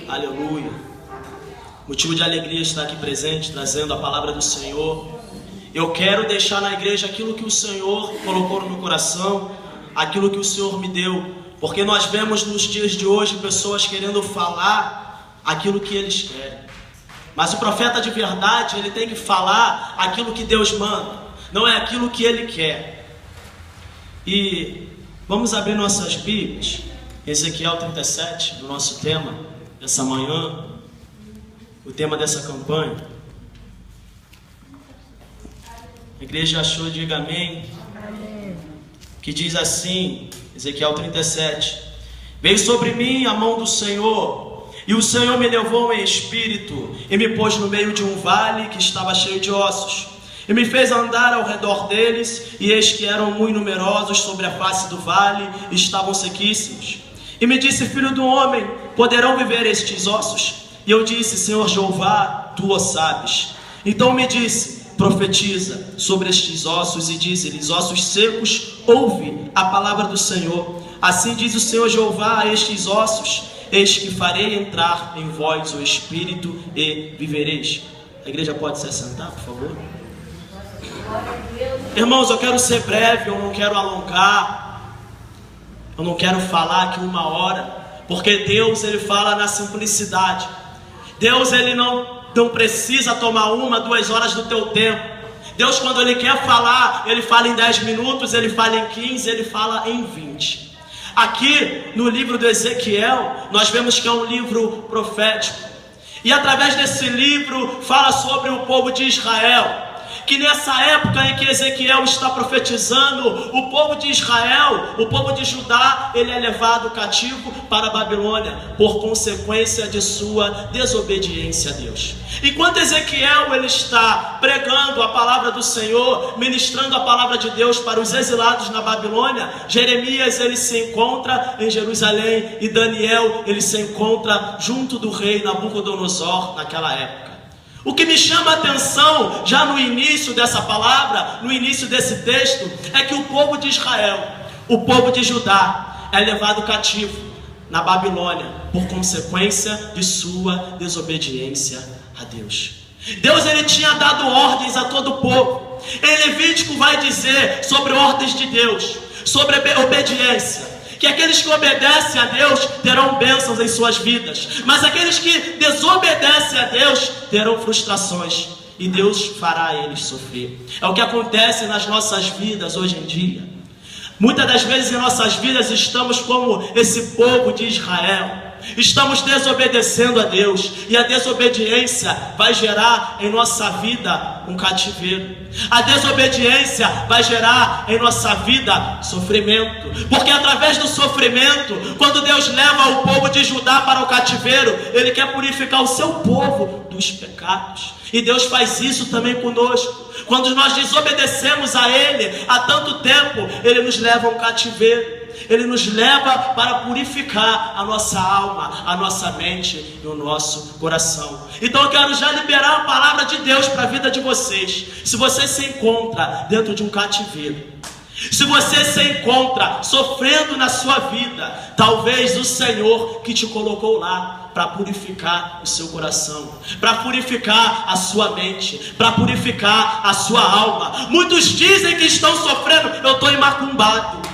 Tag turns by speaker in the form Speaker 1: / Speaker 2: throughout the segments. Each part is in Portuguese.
Speaker 1: Aleluia. Motivo de alegria estar aqui presente, trazendo a palavra do Senhor. Eu quero deixar na igreja aquilo que o Senhor colocou no meu coração, aquilo que o Senhor me deu, porque nós vemos nos dias de hoje pessoas querendo falar aquilo que eles querem. Mas o profeta de verdade, ele tem que falar aquilo que Deus manda, não é aquilo que ele quer. E vamos abrir nossas Bíblias, Ezequiel 37, do nosso tema dessa manhã, o tema dessa campanha. A igreja achou, diga amém. Que diz assim, Ezequiel 37: Veio sobre mim a mão do Senhor, e o Senhor me levou em espírito, e me pôs no meio de um vale que estava cheio de ossos, e me fez andar ao redor deles, e eis que eram muito numerosos sobre a face do vale, e estavam sequíssimos. E me disse: Filho do homem, poderão viver estes ossos? E eu disse: Senhor Jeová, tu o sabes. Então me disse: profetiza sobre estes ossos e dize-lhes: ossos secos, ouve a palavra do Senhor. Assim diz o Senhor Jeová a estes ossos: eis que farei entrar em vós o Espírito e vivereis. A igreja pode se assentar, por favor? Irmãos, eu quero ser breve, eu não quero alongar, eu não quero falar aqui 1 hora, porque Deus, ele fala na simplicidade. Deus, ele não precisa tomar 1, 2 horas do teu tempo. Deus, quando ele quer falar, ele fala em 10 minutos, ele fala em 15, ele fala em 20. Aqui no livro do Ezequiel, nós vemos que é um livro profético, e através desse livro fala sobre o povo de Israel, que nessa época em que Ezequiel está profetizando, o povo de Israel, o povo de Judá, ele é levado cativo para a Babilônia, por consequência de sua desobediência a Deus. Enquanto Ezequiel ele está pregando a palavra do Senhor, ministrando a palavra de Deus para os exilados na Babilônia, Jeremias ele se encontra em Jerusalém, e Daniel ele se encontra junto do rei Nabucodonosor naquela época. O que me chama a atenção já no início dessa palavra, no início desse texto, é que o povo de Israel, o povo de Judá, é levado cativo na Babilônia por consequência de sua desobediência a Deus. Deus ele tinha dado ordens a todo o povo. Em Levítico vai dizer sobre ordens de Deus, sobre obediência, que aqueles que obedecem a Deus terão bênçãos em suas vidas, mas aqueles que desobedecem a Deus terão frustrações, e Deus fará eles sofrer. É o que acontece nas nossas vidas hoje em dia. Muitas das vezes em nossas vidas estamos como esse povo de Israel, estamos desobedecendo a Deus, e a desobediência vai gerar em nossa vida um cativeiro. A desobediência vai gerar em nossa vida sofrimento, porque através do sofrimento, quando Deus leva o povo de Judá para o cativeiro, ele quer purificar o seu povo dos pecados. E Deus faz isso também conosco. Quando nós desobedecemos a Ele há tanto tempo, Ele nos leva a um cativeiro. Ele nos leva para purificar a nossa alma, a nossa mente e o nosso coração. Então eu quero já liberar a palavra de Deus para a vida de vocês. Se você se encontra dentro de um cativeiro, se você se encontra sofrendo na sua vida, talvez o Senhor que te colocou lá para purificar o seu coração, para purificar a sua mente, para purificar a sua alma. Muitos dizem que estão sofrendo, eu estou imacumbado.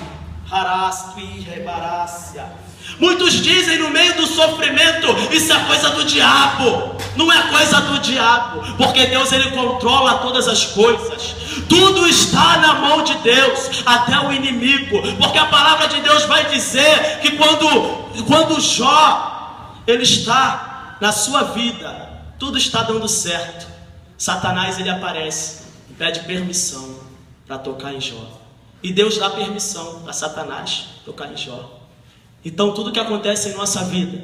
Speaker 1: Muitos dizem no meio do sofrimento, isso é coisa do diabo. Não é coisa do diabo, porque Deus ele controla todas as coisas. Tudo está na mão de Deus, até o inimigo, porque a palavra de Deus vai dizer que quando Jó ele está na sua vida, tudo está dando certo, Satanás ele aparece e pede permissão para tocar em Jó. E Deus dá permissão para Satanás tocar em Jó. Então tudo que acontece em nossa vida,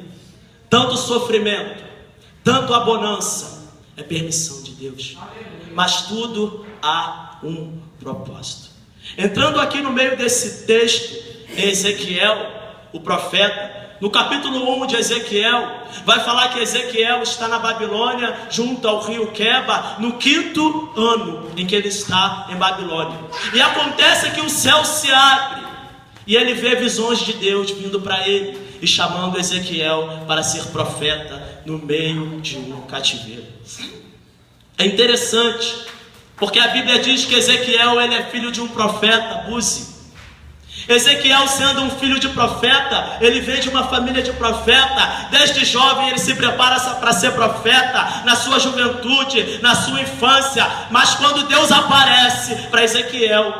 Speaker 1: tanto sofrimento, tanto a bonança, é permissão de Deus. Mas tudo há um propósito. Entrando aqui no meio desse texto, em Ezequiel, o profeta, no capítulo 1 de Ezequiel, vai falar que Ezequiel está na Babilônia, junto ao rio Queba, no 5º ano em que ele está em Babilônia. E acontece que o céu se abre, e ele vê visões de Deus vindo para ele. e chamando Ezequiel para ser profeta no meio de um cativeiro. É interessante, porque a Bíblia diz que Ezequiel ele é filho de um profeta, Buzi. Ezequiel, sendo um filho de profeta, ele vem de uma família de profeta. Desde jovem ele se prepara para ser profeta, na sua juventude, na sua infância. Mas quando Deus aparece para Ezequiel,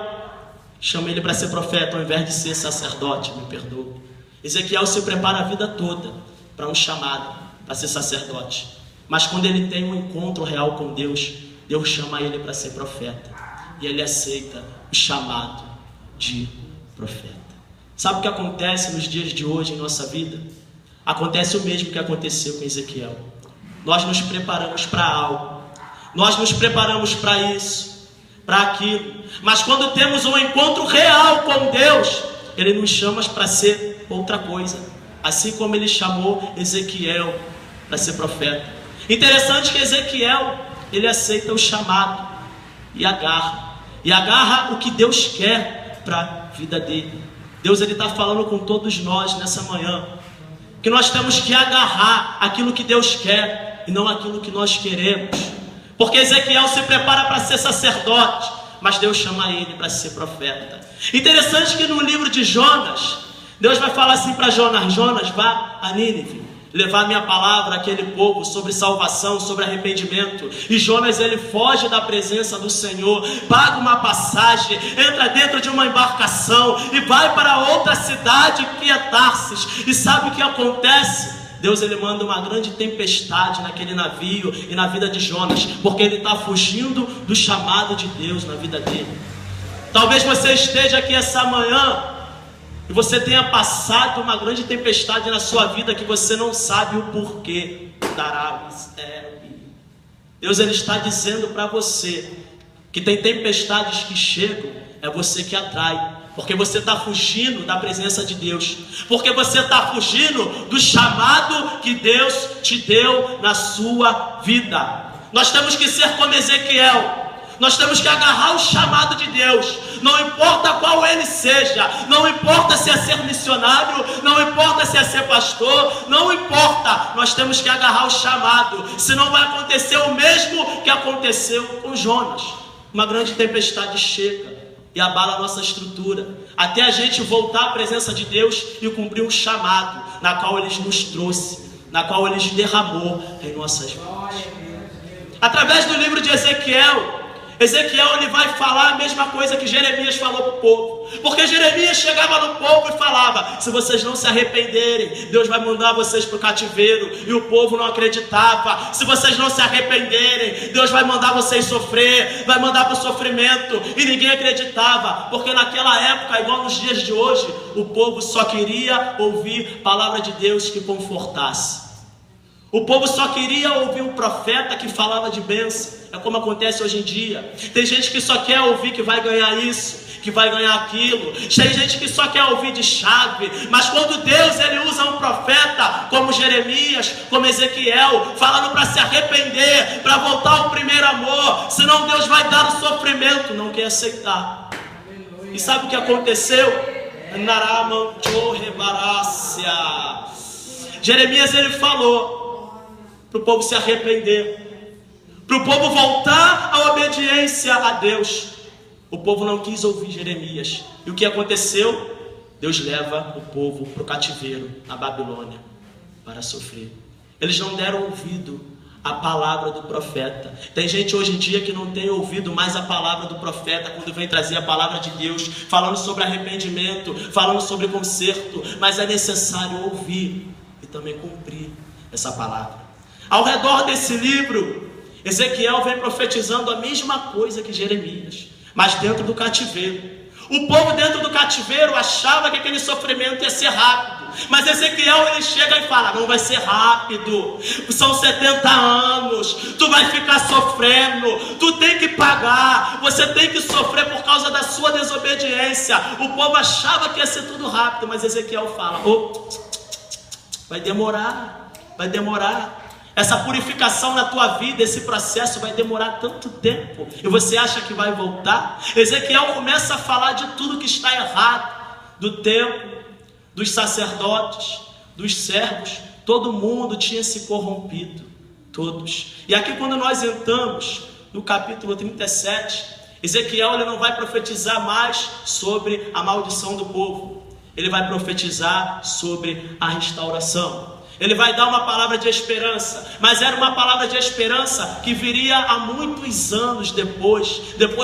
Speaker 1: chama ele para ser profeta ao invés de ser sacerdote, me perdoe. Ezequiel se prepara a vida toda para um chamado, para ser sacerdote. Mas quando ele tem um encontro real com Deus, Deus chama ele para ser profeta. E ele aceita o chamado de profeta. Sabe o que acontece nos dias de hoje em nossa vida? Acontece o mesmo que aconteceu com Ezequiel. Nós nos preparamos para algo. Nós nos preparamos para isso, para aquilo. Mas quando temos um encontro real com Deus, Ele nos chama para ser outra coisa. Assim como Ele chamou Ezequiel para ser profeta. Interessante que Ezequiel, ele aceita o chamado e agarra o que Deus quer para a vida dele. Deus ele está falando com todos nós nessa manhã, que nós temos que agarrar aquilo que Deus quer e não aquilo que nós queremos. Porque Ezequiel se prepara para ser sacerdote, mas Deus chama ele para ser profeta. Interessante que no livro de Jonas, Deus vai falar assim para Jonas: Jonas, vá a Nínive levar minha palavra àquele povo sobre salvação, sobre arrependimento. E Jonas ele foge da presença do Senhor, paga uma passagem, entra dentro de uma embarcação e vai para outra cidade que é Tarsis. E sabe o que acontece? Deus ele manda uma grande tempestade naquele navio e na vida de Jonas, porque ele está fugindo do chamado de Deus na vida dele. Talvez você esteja aqui essa manhã e você tenha passado uma grande tempestade na sua vida que você não sabe o porquê. Deus ele está dizendo para você que tem tempestades que chegam, é você que atrai. Porque você está fugindo da presença de Deus. Porque você está fugindo do chamado que Deus te deu na sua vida. Nós temos que ser como Ezequiel. Nós temos que agarrar o chamado de Deus. Não importa qual ele seja. Não importa se é ser missionário. Não importa se é ser pastor. Não importa. Nós temos que agarrar o chamado. Senão vai acontecer o mesmo que aconteceu com Jonas. Uma grande tempestade chega e abala a nossa estrutura, até a gente voltar à presença de Deus e cumprir um chamado, na qual Ele nos trouxe, na qual Ele derramou em nossas vidas. Através do livro de Ezequiel ele vai falar a mesma coisa que Jeremias falou para o povo. Porque Jeremias chegava no povo e falava: se vocês não se arrependerem, Deus vai mandar vocês para o cativeiro. E o povo não acreditava. Se vocês não se arrependerem, Deus vai mandar vocês sofrer, vai mandar para o sofrimento. E ninguém acreditava, porque naquela época, igual nos dias de hoje, o povo só queria ouvir palavra de Deus que confortasse. O povo só queria ouvir um profeta que falava de bênção. É como acontece hoje em dia. Tem gente que só quer ouvir que vai ganhar isso, que vai ganhar aquilo. Tem gente que só quer ouvir de chave. Mas quando Deus ele usa um profeta como Jeremias, como Ezequiel, falando para se arrepender, para voltar ao primeiro amor, senão Deus vai dar o sofrimento, não quer aceitar. E sabe o que aconteceu? Jeremias ele falou para o povo se arrepender, para o povo voltar à obediência a Deus. O povo não quis ouvir Jeremias. E o que aconteceu? Deus leva o povo para o cativeiro, na Babilônia, para sofrer. Eles não deram ouvido à palavra do profeta. Tem gente hoje em dia que não tem ouvido mais a palavra do profeta, quando vem trazer a palavra de Deus, falando sobre arrependimento, falando sobre conserto. Mas é necessário ouvir e também cumprir essa palavra. Ao redor desse livro, Ezequiel vem profetizando a mesma coisa que Jeremias, mas dentro do cativeiro. O povo dentro do cativeiro achava que aquele sofrimento ia ser rápido, mas Ezequiel ele chega e fala: não vai ser rápido, são 70 anos, tu vai ficar sofrendo, tu tem que pagar, você tem que sofrer por causa da sua desobediência. O povo achava que ia ser tudo rápido, mas Ezequiel fala: vai demorar. Essa purificação na tua vida, esse processo vai demorar tanto tempo. E você acha que vai voltar? Ezequiel começa a falar de tudo que está errado. Do templo, dos sacerdotes, dos servos, todo mundo tinha se corrompido, todos. E aqui quando nós entramos no capítulo 37, Ezequiel ele não vai profetizar mais sobre a maldição do povo, ele vai profetizar sobre a restauração. Ele vai dar uma palavra de esperança, mas era uma palavra de esperança que viria há muitos anos depois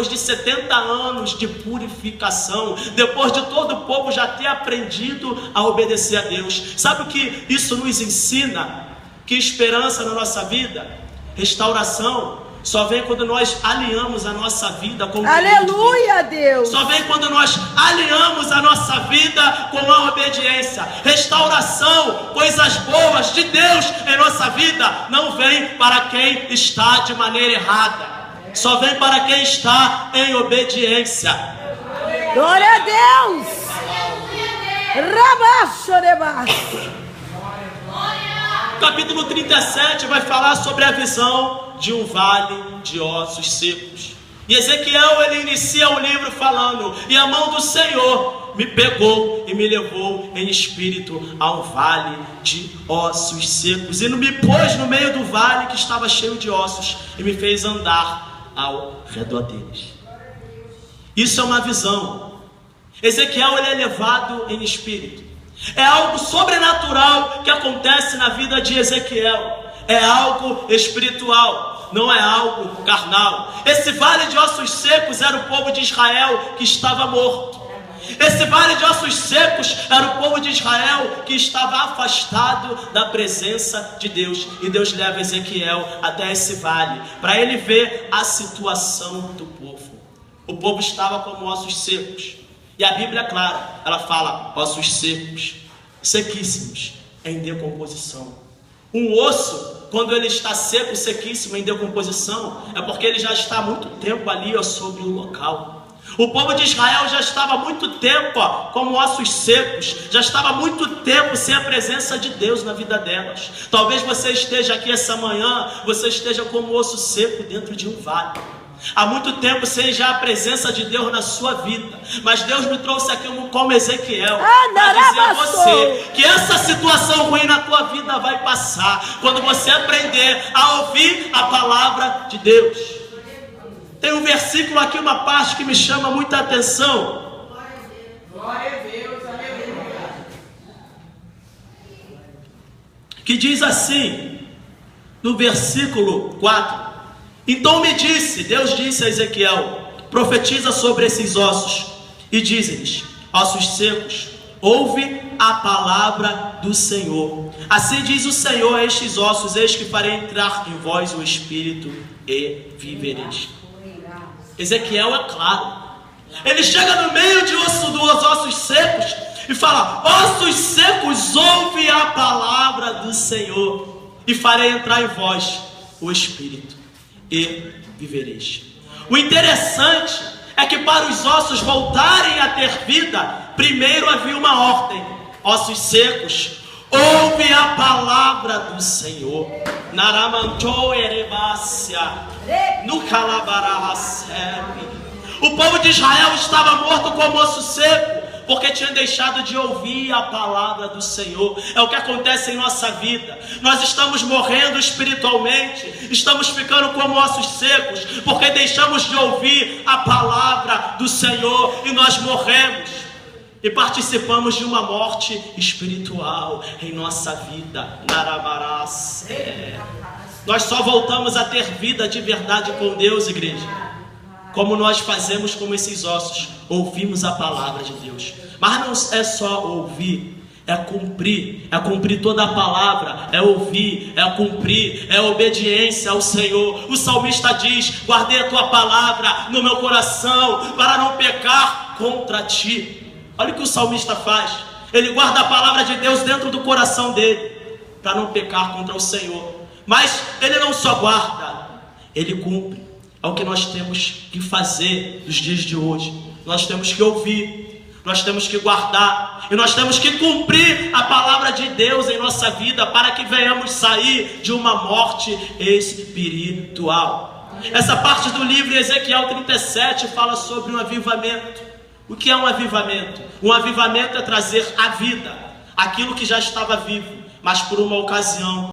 Speaker 1: de 70 anos de purificação, depois de todo o povo já ter aprendido a obedecer a Deus. Sabe o que isso nos ensina? Que esperança na nossa vida, restauração, só vem quando nós alinhamos a nossa vida com o
Speaker 2: Aleluia, Deus.
Speaker 1: Só vem quando nós alinhamos a nossa vida com a obediência. Restauração, coisas boas de Deus em nossa vida, não vem para quem está de maneira errada. Só vem para quem está em obediência.
Speaker 2: Glória a Deus. Rabaxorebaço.
Speaker 1: Capítulo 37 vai falar sobre a visão de um vale de ossos secos. E Ezequiel ele inicia o livro falando: e a mão do Senhor me pegou e me levou em espírito ao vale de ossos secos, e me pôs no meio do vale que estava cheio de ossos, e me fez andar ao redor deles. Isso é uma visão. Ezequiel ele é levado em espírito. É algo sobrenatural que acontece na vida de Ezequiel. É algo espiritual, não é algo carnal. Esse vale de ossos secos era o povo de Israel que estava morto. Esse vale de ossos secos era o povo de Israel que estava afastado da presença de Deus. E Deus leva Ezequiel até esse vale para ele ver a situação do povo. O povo estava como ossos secos. E a Bíblia é clara, ela fala ossos secos, sequíssimos, em decomposição. Um osso, quando ele está seco, sequíssimo, em decomposição, é porque ele já está há muito tempo ali sobre o local. O povo de Israel já estava há muito tempo como ossos secos, já estava há muito tempo sem a presença de Deus na vida delas. Talvez você esteja aqui essa manhã, você esteja como osso seco dentro de um vale. Há muito tempo sem já a presença de Deus na sua vida. Mas Deus me trouxe aqui como Ezequiel para dizer a você que essa situação ruim na tua vida vai passar quando você aprender a ouvir a palavra de Deus. Tem um versículo aqui, uma parte que me chama muita atenção.
Speaker 3: Glória a Deus, aleluia.
Speaker 1: Que diz assim, no versículo 4: então me disse, Deus disse a Ezequiel: profetiza sobre esses ossos e diz-lhes: ossos secos, ouve a palavra do Senhor. Assim diz o Senhor a estes ossos: eis que farei entrar em vós o Espírito e vivereis. Ezequiel é claro. Ele chega no meio dos ossos secos e fala: ossos secos, ouve a palavra do Senhor, e farei entrar em vós o Espírito e vivereis. O interessante é que para os ossos voltarem a ter vida, primeiro havia uma ordem: ossos secos, ouve a palavra do Senhor. O povo de Israel estava morto como osso seco, porque tinha deixado de ouvir a palavra do Senhor. É o que acontece em nossa vida. Nós estamos morrendo espiritualmente, estamos ficando como ossos secos, porque deixamos de ouvir a palavra do Senhor e nós morremos. E participamos de uma morte espiritual em nossa vida. Nós só voltamos a ter vida de verdade com Deus, igreja, como nós fazemos com esses ossos: ouvimos a palavra de Deus. Mas não é só ouvir, é cumprir toda a palavra, é ouvir, é cumprir, é obediência ao Senhor. O salmista diz: guardei a tua palavra no meu coração para não pecar contra ti. Olha o que o salmista faz: ele guarda a palavra de Deus dentro do coração dele para não pecar contra o Senhor. Mas ele não só guarda, ele cumpre. É o que nós temos que fazer nos dias de hoje. Nós temos que ouvir, nós temos que guardar, e nós temos que cumprir a palavra de Deus em nossa vida, para que venhamos sair de uma morte espiritual. Essa parte do livro Ezequiel 37 fala sobre um avivamento. O que é um avivamento? Um avivamento é trazer a vida. aquilo que já estava vivo, mas por uma ocasião